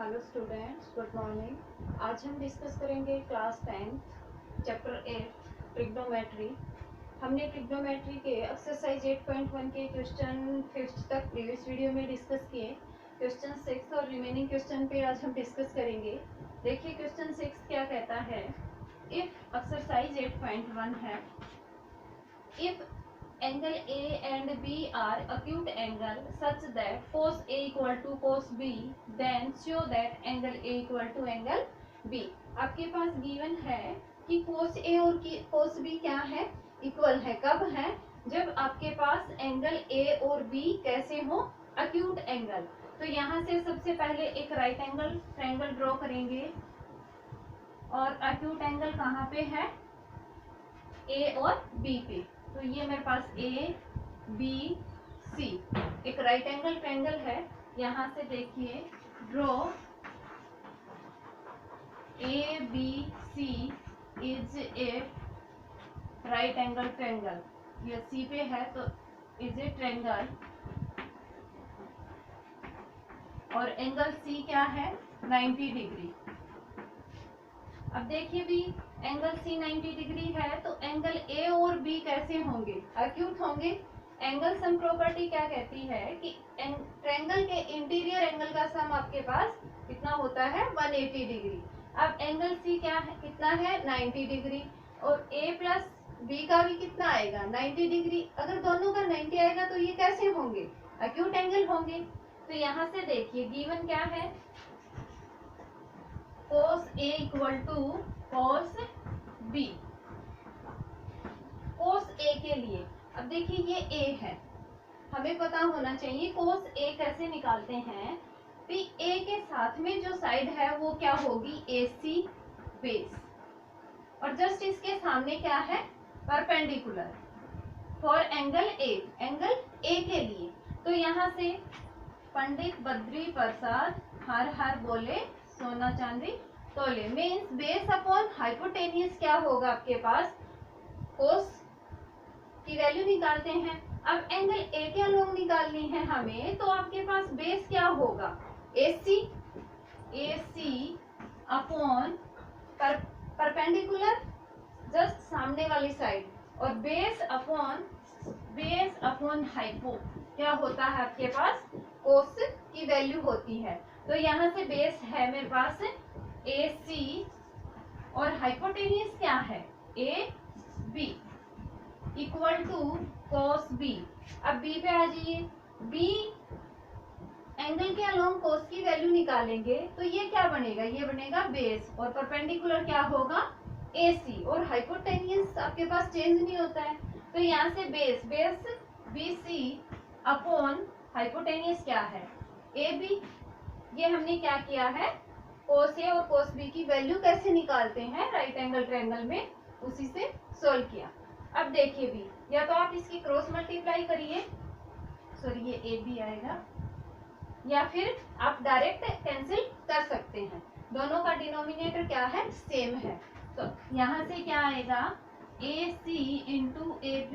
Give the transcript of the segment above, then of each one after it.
Hello students, good morning. आज हम discuss करेंगे क्लास 10 चैप्टर 8 ट्रिग्नोमेट्री। हमने ट्रिग्नोमेट्री के एक्सरसाइज 8.1 के क्वेश्चन 5th तक प्रीवियस वीडियो में डिस्कस किए। क्वेश्चन 6 और रिमेनिंग क्वेश्चन पे आज हम डिस्कस करेंगे। देखिए क्वेश्चन 6 क्या कहता है। इफ एक्सरसाइज 8.1 है, if angle A and B are acute angle such that cos A equal to cos B, then show that angle A equal to angle B। आपके पास गिवन है कि cos A और cos B क्या है, equal है। कब है? जब आपके पास एंगल A और B कैसे हो, acute एंगल। तो यहाँ से सबसे पहले एक राइट एंगल ट्रायंगल ड्रॉ करेंगे और acute एंगल कहाँ पे है, A और B पे। तो ये मेरे पास ए बी सी एक राइट एंगल ट्रायंगल है। यहाँ से देखिए draw A B C is a right angle triangle. ये सी पे है तो इज ए ट्रायंगल और एंगल सी क्या है, 90 डिग्री। अब देखिए भी एंगल सी 90 डिग्री है तो एंगल ए और बी कैसे होंगे, एक्यूट होंगे। एंगल सम प्रॉपर्टी क्या कहती है कि ट्रायंगल के इंटीरियर एंगल का सम आपके पास कितना होता है, 180 डिग्री। अब एंगल सी क्या है, कितना है, 90 डिग्री और ए प्लस बी का भी कितना आएगा, 90 डिग्री। अगर दोनों का 90 आएगा तो ये कैसे होंगे, एक्यूट एंगल होंगे। तो यहाँ से देखिए गिवन क्या है, cos A equal to cos B। cos A के लिए अब देखिए ये A है, हमें पता होना चाहिए cos A कैसे निकालते हैं। तो A के साथ में जो साइड है वो क्या होगी, AC बेस, और जस्ट इसके सामने क्या है, perpendicular for angle A, angle A के लिए। तो यहाँ से पंडित बद्री प्रसाद हर हर बोले सोना चांदी तोले, मीन्स बेस अपॉन हाइपोटेनियस क्या होगा आपके पास, कोस की वैल्यू निकालते हैं। अब एंगल ए के अलोंग निकालनी है हमें, तो आपके पास बेस क्या होगा, AC, AC upon perpendicular just सामने वाली साइड, और बेस अपॉन हाइपो क्या होता है आपके पास, कोस की वैल्यू होती है। तो यहाँ से बेस है मेरे पास AC और हाइपोटेनियस क्या है, AB equal to cos B। अब B पे आ जाइए, B एंगल के अलोंग कोस की वैल्यू निकालेंगे तो ये क्या बनेगा, ये बनेगा बेस और परपेंडिकुलर क्या होगा, AC, और हाइपोटेनियस आपके पास चेंज नहीं होता है। तो यहाँ से बेस BC अपॉन हाइपोटेनियस क्या है, AB। ये हमने क्या किया है, cos A और cos B की वैल्यू कैसे निकालते हैं राइट एंगल ट्रायंगल में, उसी से सोल्व किया। अब देखिए भी, या तो आप इसकी क्रॉस मल्टीप्लाई करिए, सॉरी ये AB आएगा, या फिर आप डायरेक्ट कैंसिल कर सकते हैं, दोनों का डिनोमिनेटर क्या है, सेम है। तो यहाँ से क्या आएगा, AC into AB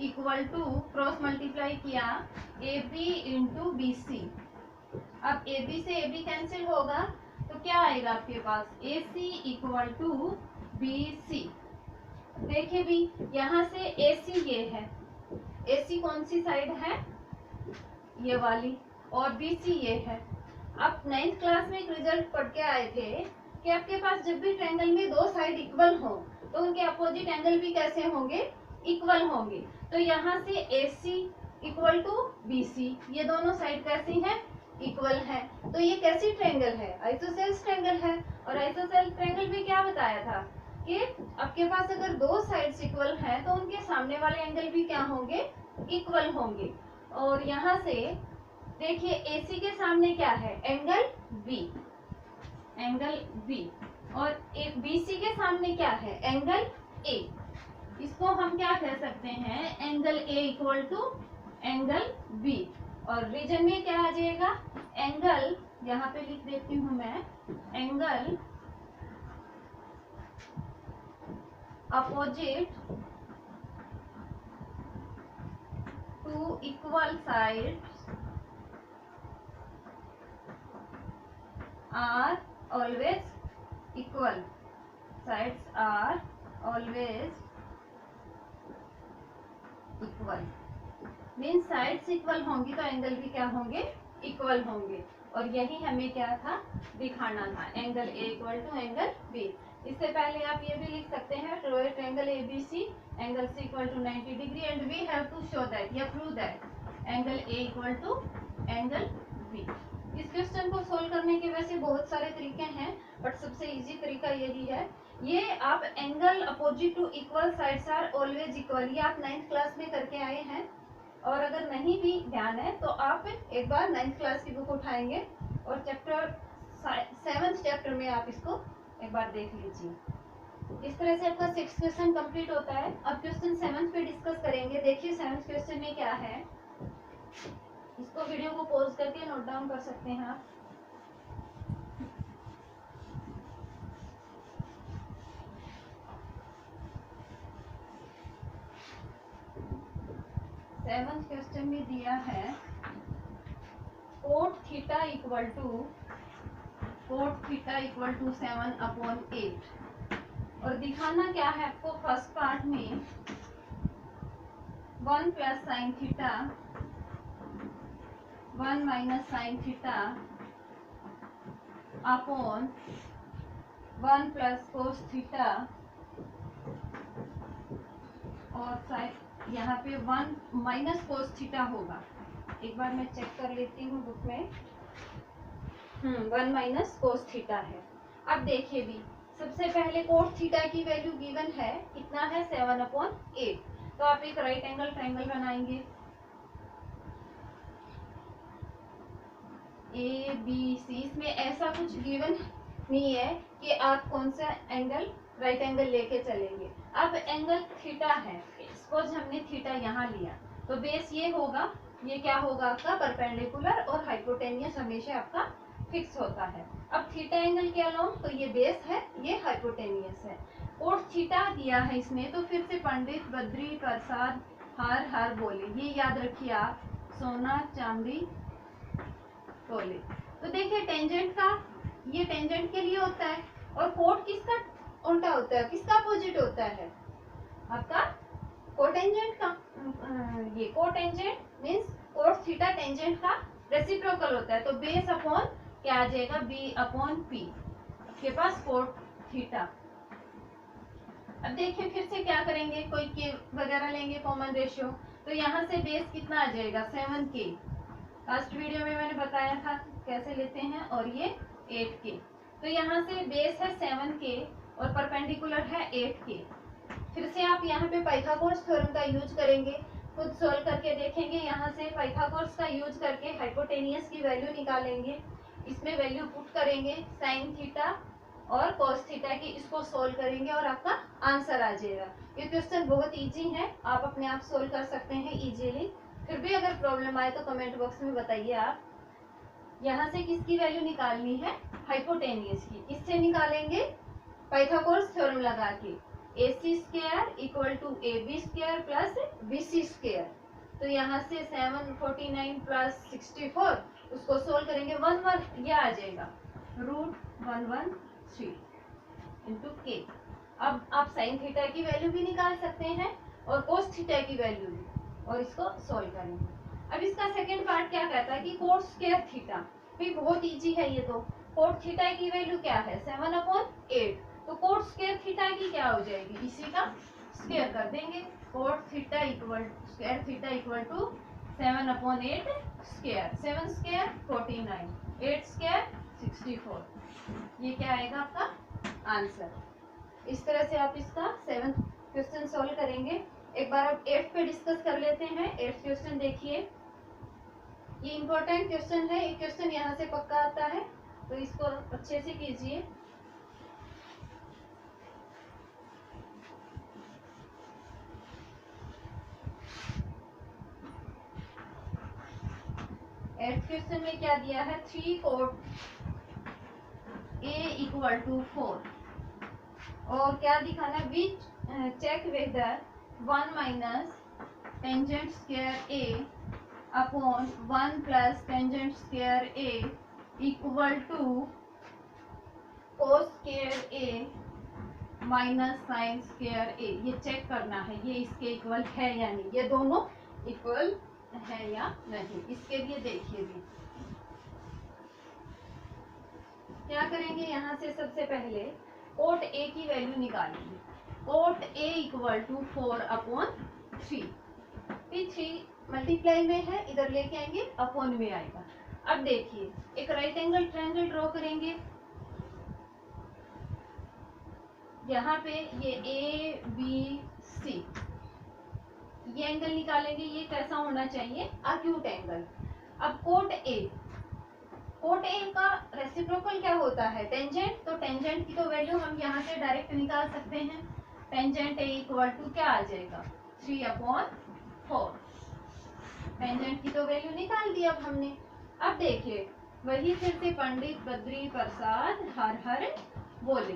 equal to cross multiply किया AB इंटू BC। अब AB से AB कैंसिल होगा तो क्या आएगा आपके पास, AC इक्वल टू BC। देखिए भी यहाँ से AC ये है, AC कौन सी साइड है, ये वाली, और BC ये है। आप 9th क्लास में एक रिजल्ट पढ़ के आए थे कि आपके पास जब भी ट्रायंगल में दो साइड इक्वल हो तो उनके अपोजिट एंगल भी कैसे होंगे, इक्वल होंगे। तो यहाँ से AC इक्वल टू BC, ये दोनों साइड कैसी हैं, इक्वल है। तो ये कैसी ट्रायंगल है, आइसोसेल्स ट्रायंगल है। और आइसोसेल्स ट्रायंगल में क्या बताया था कि आपके पास अगर दो साइड्स इक्वल हैं तो उनके सामने वाले एंगल भी क्या होंगे, इक्वल होंगे। और यहाँ से देखिए AC के सामने क्या है, एंगल B, और BC के सामने क्या है, एंगल A। इसको हम क्या कह सकते हैं, angle A equal to angle B। और रीजन में क्या आ जाएगा, एंगल, यहाँ पे लिख देती हूँ मैं, angle opposite to equal sides are always equal, sides are always equal, means sides equal होंगी तो एंगल भी क्या होंगे, इक्वल होंगे। और यही हमें क्या था, दिखाना था, angle A equal to angle B. इससे पहले आप ये भी लिख सकते हैं, triangle angle ABC, angle C equal to 90 degree and we have to show that या prove that angle A equal to angle B. इस क्वेश्चन को सोल्व करने के वैसे बहुत सारे तरीके हैं, बट सबसे इजी तरीका यही है। ये आप angle opposite to equal sides are always equal, ये आप 9th क्लास में करके आए हैं, और अगर नहीं भी ध्यान है तो आप एक बार 9th क्लास की बुक उठाएंगे और चैप्टर 7th चैप्टर में आप इसको एक बार देख लीजिए। इस तरह से आपका 6th क्वेश्चन कंप्लीट होता है। अब क्वेश्चन 7th पे डिस्कस करेंगे। देखिए 7th क्वेश्चन में क्या है, इसको वीडियो को पॉज करके नोट डाउन कर सकते हैं आप। सेवंथ क्वेश्चन में दिया है कोट थीटा इक्वल टू 7/8, और दिखाना क्या है आपको, फर्स्ट पार्ट में 1 plus sine theta 1 minus sine theta upon 1 plus cos theta, और यहाँ पे 1 माइनस कोस थीटा होगा। एक बार मैं चेक कर लेती हूँ बुक में। 1 माइनस कोस थीटा है। अब देखिए भी, सबसे पहले कोट थीटा की वैल्यू गिवन है, कितना है 7/8। तो आप एक राइट एंगल ट्रायंगल बनाएंगे, ए बी सी। इसमें ऐसा कुछ गिवन नहीं है कि आप कौन सा एंगल राइट एंगल लेके चलेंगे। अब एंगल थीटा है, सपोज हमने थीटा यहाँ लिया, तो बेस ये होगा, ये क्या होगा आपका परपेंडिकुलर, और हाइपोटेनियस हमेशा आपका फिक्स होता है। अब थीटा एंगल के अलोंग, तो ये बेस है, ये हाइपोटेनियस है। कोट थीटा दिया है इसमें, तो फिर से पंडित बद्री प्रसाद हर हर बोले, ये याद रखिए आप, सोना चांदी बोले। तो देखिए टेंजेंट का, ये टेंजेंट के लिए होता है, और कोट किसका उल्टा होता है, किसका अपोजिट होता है, आपका कोटेंजेंट का। ये cotangent means cot theta tangent का रेसिप्रोकल होता है, तो बेस अपॉन क्या आ जाएगा, बी अपॉन पी, आपके पास कोट थीटा। अब देखिए फिर से क्या करेंगे, कोई के वगैरह लेंगे कॉमन रेशियो, तो यहाँ से बेस कितना आ जाएगा 7k। लास्ट वीडियो में मैंने बताया था कैसे लेते हैं, और ये 8k। तो यहाँ से बेस है 7k और परपेंडिकुलर है 8k। फिर से आप यहाँ पे पाइथागोरस थ्योरम का यूज करेंगे, खुद सोल्व करके देखेंगे। यहाँ से पाइथागोरस का यूज करके हाइपोटेनियस की वैल्यू निकालेंगे, इसमें वैल्यू पुट करेंगे साइन थीटा और कॉस थीटा की, इसको सोल्व करेंगे और आपका आंसर आ जाएगा। ये क्वेश्चन बहुत इजी है, आप अपने आप सोल्व कर सकते हैं इजीली। फिर भी अगर प्रॉब्लम आए तो कमेंट बॉक्स में बताइए आप। यहाँ से किसकी वैल्यू निकालनी है, हाइपोटेनियस की। किससे निकालेंगे, पाइथागोरस थ्योरम लगा के, AC square equal to AB square plus BC square. तो यहाँ से 749 प्लस 64, उसको सोल्व करेंगे 1 ये आ जाएगा √113 इंटू k। अब आप साइन थीटा की वैल्यू भी निकाल सकते हैं और कोस थीटा की वैल्यू भी, और इसको सोल्व करेंगे। अब इसका सेकेंड पार्ट क्या कहता है कि कोट स्क्वायर थीटा भी बहुत इजी है। ये तो कोट थीटा की वैल्यु क्या है 7/8, तो कोट स्क्वायर थीटा की क्या हो जाएगी, इसी का स्क्वायर कर देंगे। Cot theta equal square theta equal to 7/8 square, 7 square 49, 8 square 64। ये क्या आएगा आपका आंसर। इस तरह से आप इसका 7th क्वेश्चन सोल्व करेंगे। एक बार अब 8th पे डिस्कस कर लेते हैं। 8th क्वेश्चन देखिए, ये इंपॉर्टेंट क्वेश्चन है, एक क्वेश्चन यहाँ से पक्का आता है, तो इसको अच्छे से कीजिए। एट्थ क्वेश्चन में क्या दिया है, 3 कोट A इक्वल टू 4, और क्या दिखाना है, which check whether 1 minus tangent square A upon 1 plus tangent square A equal to cos square A minus sine square A, ये चेक करना है ये इसके इक्वल है या नहीं, ये दोनों इक्वल है या नहीं। इसके लिए देखिए भी क्या करेंगे, यहाँ से सबसे पहले कोट ए की वैल्यू निकालेंगे। Cot A equal to 4/3, 3 multiply में है, इधर लेके आएंगे अपॉन में आएगा। अब देखिए एक राइट एंगल ट्रायंगल ड्रॉ करेंगे। यहाँ पे ये ए बी सी, ये एंगल निकालेंगे, ये कैसा होना चाहिए, एक्यूट एंगल। अब कोट ए का रेसिप्रोकल क्या होता है, टेंजेंट। तो टेंजेंट की तो वैल्यू हम यहाँ से डायरेक्ट निकाल सकते हैं। टेंजेंट ए इक्वल टू क्या आ जाएगा, 3/4। टेंजेंट की तो वैल्यू निकाल दी अब हमने। अब देखिए वही फिर से पंडित बद्री प्रसाद हर हर बोले,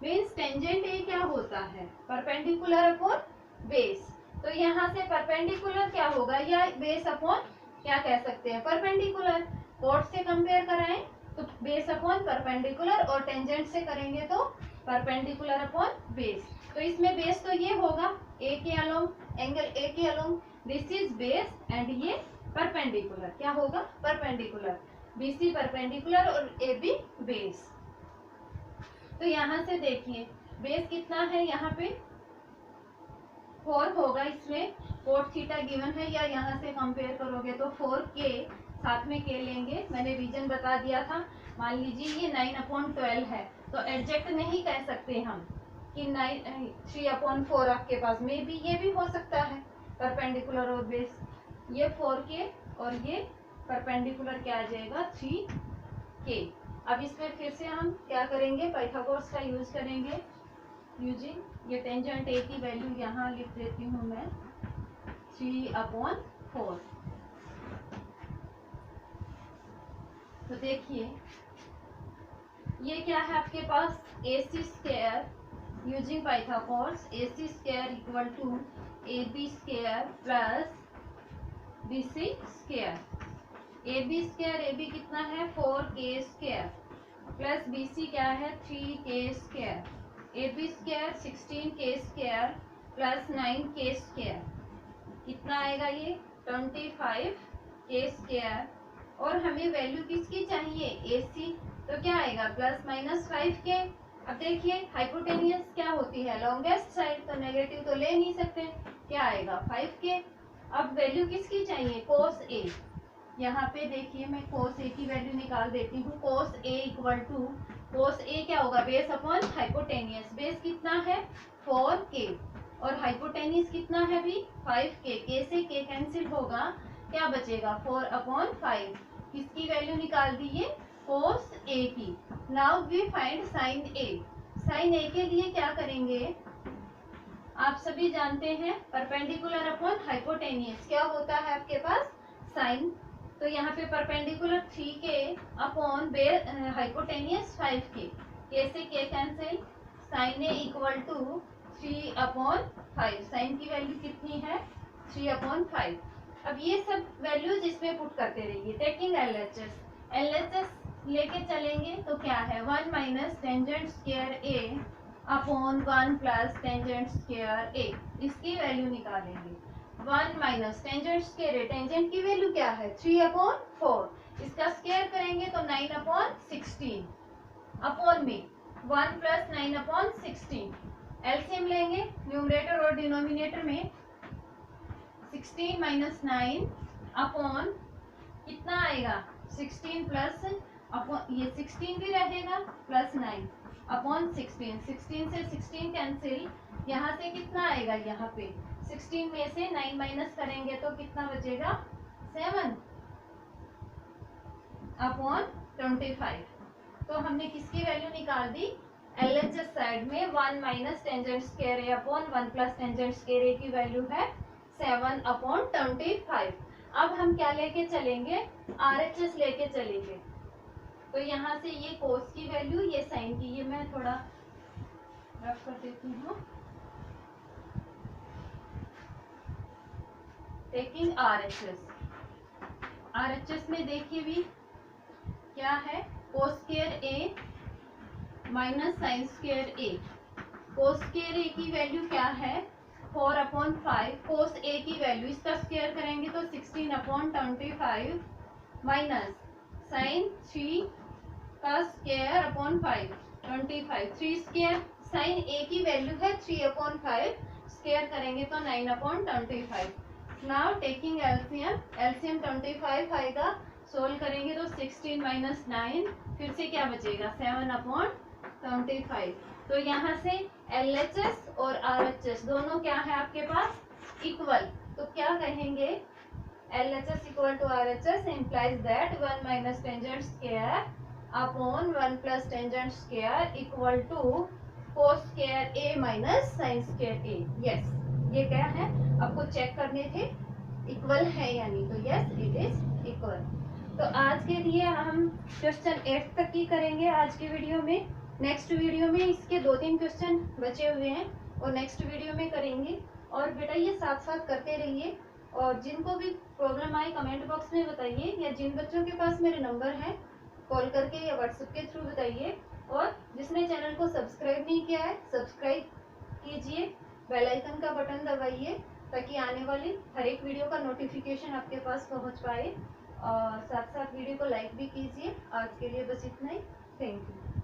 मीन्स टेंजेंट ए क्या होता है, परपेंडिकुलर अपॉन बेस। तो यहाँ से परपेंडिकुलर क्या होगा, या बेस अपॉन क्या कह सकते हैं, परपेंडिकुलर। कोट से कंपेयर कराएं तो बेस अपॉन परपेंडिकुलर, और टेंजेंट से करेंगे तो परपेंडिकुलर अपॉन बेस। तो इसमें बेस तो ये होगा ए के अलोंग, एंगल ए के along, this is base and ये परपेंडिकुलर, क्या होगा, परपेंडिकुलर। बीसी परपेंडिकुलर और ए बी बेस। तो यहाँ से देखिए बेस कितना है, यहाँ पे 4 होगा, इसमें कोट थीटा गिवन है, या यहाँ से कंपेयर करोगे तो 4k, साथ में k लेंगे, मैंने रीजन बता दिया था। मान लीजिए ये 9/12 है, तो एडजेक्ट नहीं कह सकते हम कि 3/4 आपके पास में भी, ये भी हो सकता है परपेंडिकुलर और बेस। ये 4k और ये परपेंडिकुलर क्या आ जाएगा, 3k। अब इसमें फिर से हम क्या करेंगे, पाइथागोरस का यूज करेंगे। यूजिंग ये टेंजेंट ए की वैल्यू यहाँ लिख देती हूँ मैं, 3/4। तो देखिए ये क्या है आपके पास, AC square using Pythagoras, AC square equal to AB square plus BC square. AB square, AB कितना है 4k स्क्वायर, प्लस BC क्या है 3k square. AB square 16k square plus 9k square, कितना आएगा ये 25k स्क्वायर। और हमें value किसकी चाहिए, AC, तो क्या आएगा प्लस माइनस 5k। अब देखिए हाइपोटेनियस क्या होती है, लॉन्गेस्ट साइड, तो नेगेटिव तो ले नहीं सकते, क्या आएगा 5k। अब वैल्यू किसकी चाहिए, कोस A। यहाँ पे देखिए मैं कोस A की वैल्यू निकाल देती हूँ। Cos A equal to, cos A क्या होगा, बेस अपॉन हाइपोटेनियस। बेस कितना है 4k और हाइपोटेनियस कितना है भी 5k। k से k कैंसिल होगा, क्या बचेगा 4/5। किसकी वैल्यू निकाल दी है, कोस A की। Now we find sine A। Sine A के लिए क्या करेंगे, आप सभी जानते हैं परपेंडिकुलर अपॉन हाइपोटेनियस क्या होता है आपके पास, साइन। तो यहाँ पे perpendicular 3k upon hypotenuse 5k, k से k cancel, sine A equal to 3/5। Sine की वैल्यू कितनी है 3/5। अब ये सब वैल्यूज इसमें पुट करते रहिए, टेकिंग LHS लेके चलेंगे तो क्या है 1 minus tangent square A upon 1 plus tangent square A, इसकी वैल्यू निकालेंगे। 1 minus tangent square A, tangent की वैल्यू क्या है 3/4, इसका स्क्वायर करेंगे तो 9/16 अपॉन में 1 प्लस 9/16। एलसीएम लेंगे न्यूमरेटर और डिनोमिनेटर में, 16 माइनस 9 अपॉन कितना आएगा 16 प्लस अपॉन, ये 16 भी रहेगा प्लस 9 अपॉन 16। 16 से 16 कैंसिल, यहाँ से कितना आएगा, यहाँ पे 16 में से 9 माइनस करेंगे तो कितना बचेगा 7 अपॉन 25। तो हमने किसकी वैल्यू निकाल दी, LHS साइड में 1 minus tangent square A upon 1 plus tangent square A की वैल्यू है 7/25। अब हम क्या लेके चलेंगे, RHS लेके चलेंगे। तो यहाँ से ये कोस की वैल्यू, ये साइन की, ये मैं थोड़ा रफ कर देती हूँ। टेकिंग RHS में देखिए भी क्या है, cos square A minus sine square A. Cos square A की वैल्यू क्या है 4/5। कोस ए की वैल्यू इसका स्क्वायर करेंगे तो 16/25 माइनस साइन 3 का स्क्वायर अपॉन 5 25 3 स्क्वायर। साइन ए की वैल्यू है 3/5 स्क्वायर करेंगे तो 9/25। नाउ टेकिंग एलसीएम, एलसीएम 25 आएगा, सोल्व करेंगे तो 16 माइनस 9 फिर से क्या बचेगा 7/25। तो यहाँ से LHS और RHS दोनों क्या है आपके पास इक्वल। तो क्या कहेंगे LHS इक्वल टू RHS implies that 1 minus tangent square upon 1 plus tangent square equal to cos square A minus sine square A. Yes, ये क्या है आपको चेक करने थे इक्वल है या नहीं, तो यस इट इज इक्वल। तो आज के लिए हम क्वेश्चन 8 तक ही करेंगे आज की वीडियो में। नेक्स्ट वीडियो में इसके 2-3 क्वेश्चन बचे हुए हैं और नेक्स्ट वीडियो में करेंगे। और बेटा ये साथ साथ करते रहिए और जिनको भी प्रॉब्लम आए कमेंट बॉक्स में बताइए, या जिन बच्चों के पास मेरे नंबर है कॉल करके या व्हाट्सएप के थ्रू बताइए। और जिसने चैनल को सब्सक्राइब नहीं किया है सब्सक्राइब कीजिए, बेल आइकन का बटन दबाइए ताकि आने वाली हर एक वीडियो का नोटिफिकेशन आपके पास पहुंच पाए। और साथ साथ वीडियो को लाइक भी कीजिए। आज के लिए बस इतना ही। Thank you.